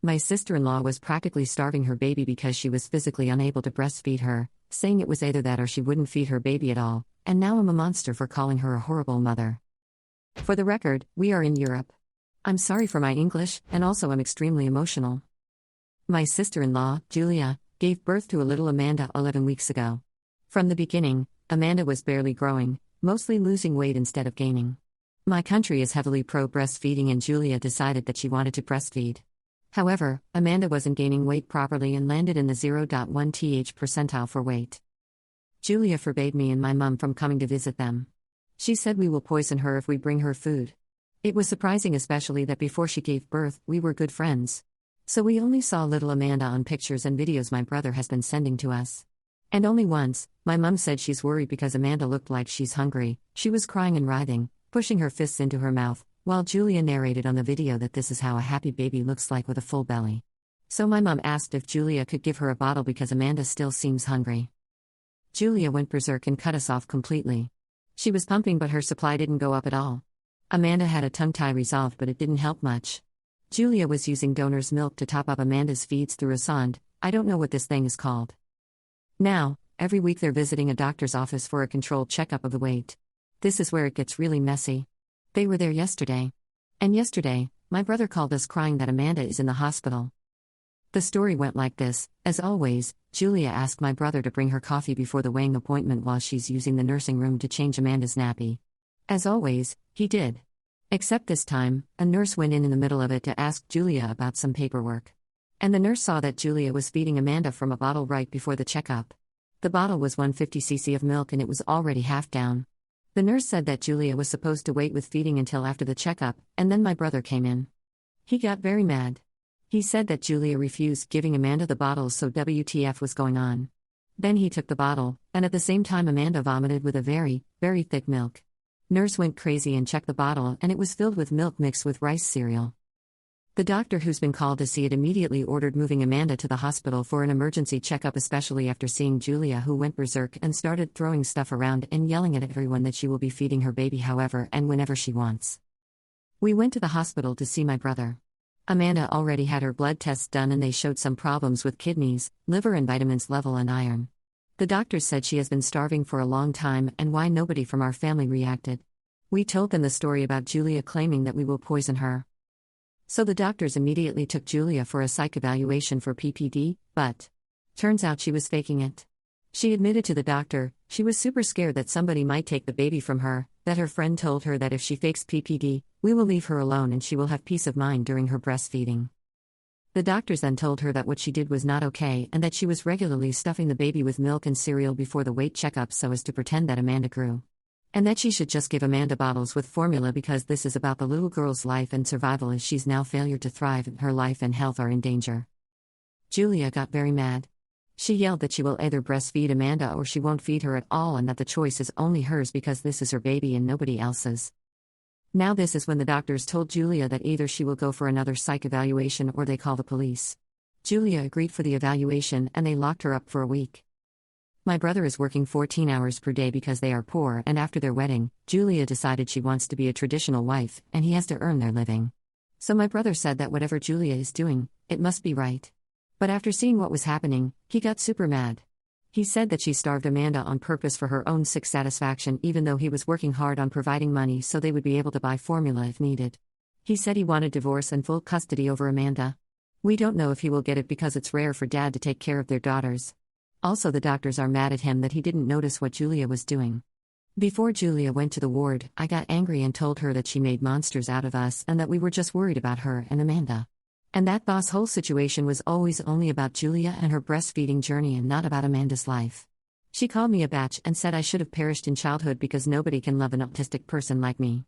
My sister-in-law was practically starving her baby because she was physically unable to breastfeed her, saying it was either that or she wouldn't feed her baby at all, and now I'm a monster for calling her a horrible mother. For the record, we are in Europe. I'm sorry for my English, and also I'm extremely emotional. My sister-in-law, Julia, gave birth to a little Amanda 11 weeks ago. From the beginning, Amanda was barely growing, mostly losing weight instead of gaining. My country is heavily pro-breastfeeding and Julia decided that she wanted to breastfeed. However, Amanda wasn't gaining weight properly and landed in the 0.1th percentile for weight. Julia forbade me and my mum from coming to visit them. She said we will poison her if we bring her food. It was surprising, especially that before she gave birth, we were good friends. So we only saw little Amanda on pictures and videos my brother has been sending to us. And only once, my mum said she's worried because Amanda looked like she's hungry. She was crying and writhing, pushing her fists into her mouth, while Julia narrated on the video that this is how a happy baby looks like with a full belly. So my mum asked if Julia could give her a bottle because Amanda still seems hungry. Julia went berserk and cut us off completely. She was pumping but her supply didn't go up at all. Amanda had a tongue tie resolved but it didn't help much. Julia was using donor's milk to top up Amanda's feeds through a sonde. I don't know what this thing is called. Now, every week they're visiting a doctor's office for a controlled checkup of the weight. This is where it gets really messy. They were there yesterday. And yesterday, my brother called us crying that Amanda is in the hospital. The story went like this. As always, Julia asked my brother to bring her coffee before the weighing appointment while she's using the nursing room to change Amanda's nappy. As always, he did. Except this time, a nurse went in the middle of it to ask Julia about some paperwork. And the nurse saw that Julia was feeding Amanda from a bottle right before the checkup. The bottle was 150 cc of milk and it was already half down. The nurse said that Julia was supposed to wait with feeding until after the checkup, and then my brother came in. He got very mad. He said that Julia refused giving Amanda the bottles, so WTF was going on. Then he took the bottle, and at the same time Amanda vomited with a very, very thick milk. Nurse went crazy and checked the bottle and it was filled with milk mixed with rice cereal. The doctor who's been called to see it immediately ordered moving Amanda to the hospital for an emergency checkup, especially after seeing Julia, who went berserk and started throwing stuff around and yelling at everyone that she will be feeding her baby however and whenever she wants. We went to the hospital to see my brother. Amanda already had her blood tests done and they showed some problems with kidneys, liver and vitamins level and iron. The doctors said she has been starving for a long time and why nobody from our family reacted. We told them the story about Julia claiming that we will poison her. So the doctors immediately took Julia for a psych evaluation for PPD, but turns out she was faking it. She admitted to the doctor she was super scared that somebody might take the baby from her, that her friend told her that if she fakes PPD, we will leave her alone and she will have peace of mind during her breastfeeding. The doctors then told her that what she did was not okay and that she was regularly stuffing the baby with milk and cereal before the weight checkup so as to pretend that Amanda grew. And that she should just give Amanda bottles with formula because this is about the little girl's life and survival as she's now failure to thrive and her life and health are in danger. Julia got very mad. She yelled that she will either breastfeed Amanda or she won't feed her at all and that the choice is only hers because this is her baby and nobody else's. Now this is when the doctors told Julia that either she will go for another psych evaluation or they call the police. Julia agreed for the evaluation and they locked her up for a week. My brother is working 14 hours per day because they are poor and after their wedding, Julia decided she wants to be a traditional wife and he has to earn their living. So my brother said that whatever Julia is doing, it must be right. But after seeing what was happening, he got super mad. He said that she starved Amanda on purpose for her own sick satisfaction even though he was working hard on providing money so they would be able to buy formula if needed. He said he wanted divorce and full custody over Amanda. We don't know if he will get it because it's rare for dad to take care of their daughters. Also the doctors are mad at him that he didn't notice what Julia was doing. Before Julia went to the ward, I got angry and told her that she made monsters out of us and that we were just worried about her and Amanda. And that boss whole situation was always only about Julia and her breastfeeding journey and not about Amanda's life. She called me a batch and said I should have perished in childhood because nobody can love an autistic person like me.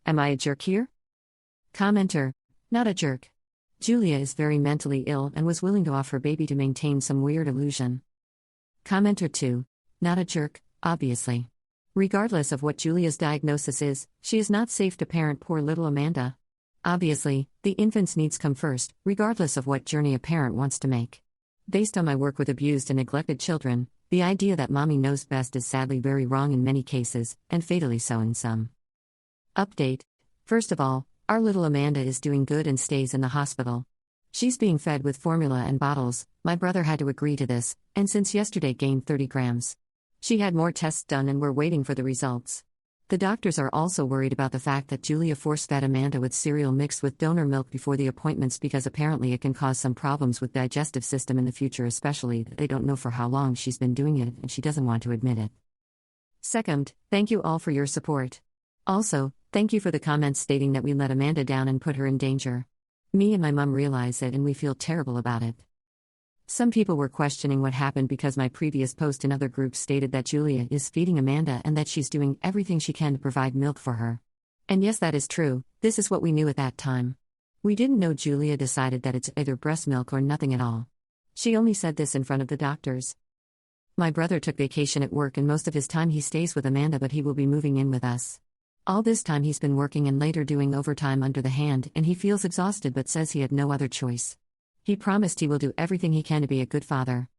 Am I a jerk here? Commenter: not a jerk. Julia is very mentally ill and was willing to offer baby to maintain some weird illusion. Commenter 2: not a jerk, obviously. Regardless of what Julia's diagnosis is, she is not safe to parent poor little Amanda. Obviously, the infant's needs come first, regardless of what journey a parent wants to make. Based on my work with abused and neglected children, the idea that mommy knows best is sadly very wrong in many cases, and fatally so in some. Update: first of all, our little Amanda is doing good and stays in the hospital. She's being fed with formula and bottles. My brother had to agree to this, and since yesterday gained 30 grams. She had more tests done and we're waiting for the results. The doctors are also worried about the fact that Julia force-fed Amanda with cereal mixed with donor milk before the appointments because apparently it can cause some problems with digestive system in the future, especially that they don't know for how long she's been doing it and she doesn't want to admit it. Second, thank you all for your support. Also, thank you for the comments stating that we let Amanda down and put her in danger. Me and my mum realize it and we feel terrible about it. Some people were questioning what happened because my previous post in other groups stated that Julia is feeding Amanda and that she's doing everything she can to provide milk for her. And yes, that is true, this is what we knew at that time. We didn't know Julia decided that it's either breast milk or nothing at all. She only said this in front of the doctors. My brother took vacation at work and most of his time he stays with Amanda, but he will be moving in with us. All this time he's been working and later doing overtime under the hand, and he feels exhausted but says he had no other choice. He promised he will do everything he can to be a good father.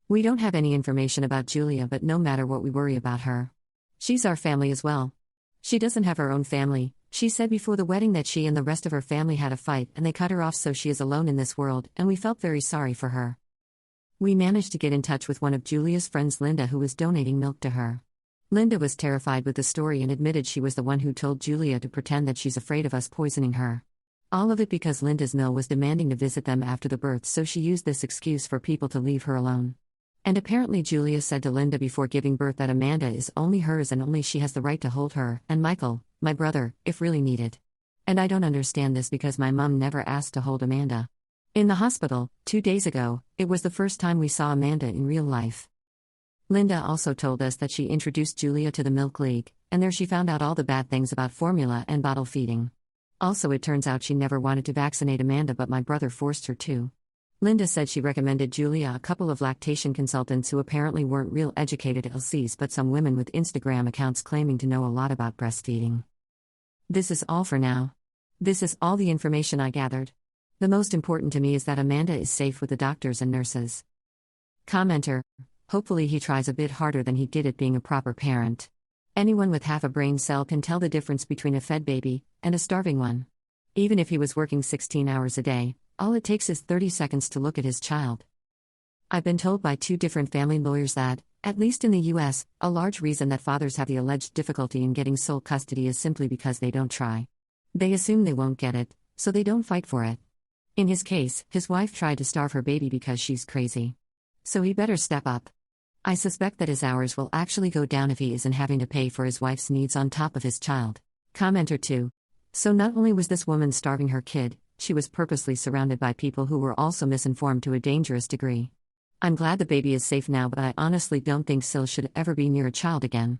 We don't have any information about Julia, but no matter what, we worry about her. She's our family as well. She doesn't have her own family. She said before the wedding that she and the rest of her family had a fight and they cut her off, so she is alone in this world, and we felt very sorry for her. We managed to get in touch with one of Julia's friends, Linda, who was donating milk to her. Linda was terrified with the story and admitted she was the one who told Julia to pretend that she's afraid of us poisoning her. All of it because Linda's mill was demanding to visit them after the birth, so she used this excuse for people to leave her alone. And apparently Julia said to Linda before giving birth that Amanda is only hers and only she has the right to hold her, and Michael, my brother, if really needed. And I don't understand this because my mum never asked to hold Amanda. In the hospital, 2 days ago, it was the first time we saw Amanda in real life. Linda also told us that she introduced Julia to the Milk League, and there she found out all the bad things about formula and bottle feeding. Also, it turns out she never wanted to vaccinate Amanda, but my brother forced her to. Linda said she recommended Julia a couple of lactation consultants who apparently weren't real educated LCs, but some women with Instagram accounts claiming to know a lot about breastfeeding. This is all for now. This is all the information I gathered. The most important to me is that Amanda is safe with the doctors and nurses. Commenter: hopefully he tries a bit harder than he did at being a proper parent. Anyone with half a brain cell can tell the difference between a fed baby and a starving one. Even if he was working 16 hours a day, all it takes is 30 seconds to look at his child. I've been told by 2 different family lawyers that, at least in the US, a large reason that fathers have the alleged difficulty in getting sole custody is simply because they don't try. They assume they won't get it, so they don't fight for it. In his case, his wife tried to starve her baby because she's crazy. So he better step up. I suspect that his hours will actually go down if he isn't having to pay for his wife's needs on top of his child. Commenter 2. So not only was this woman starving her kid, she was purposely surrounded by people who were also misinformed to a dangerous degree. I'm glad the baby is safe now, but I honestly don't think Sil should ever be near a child again.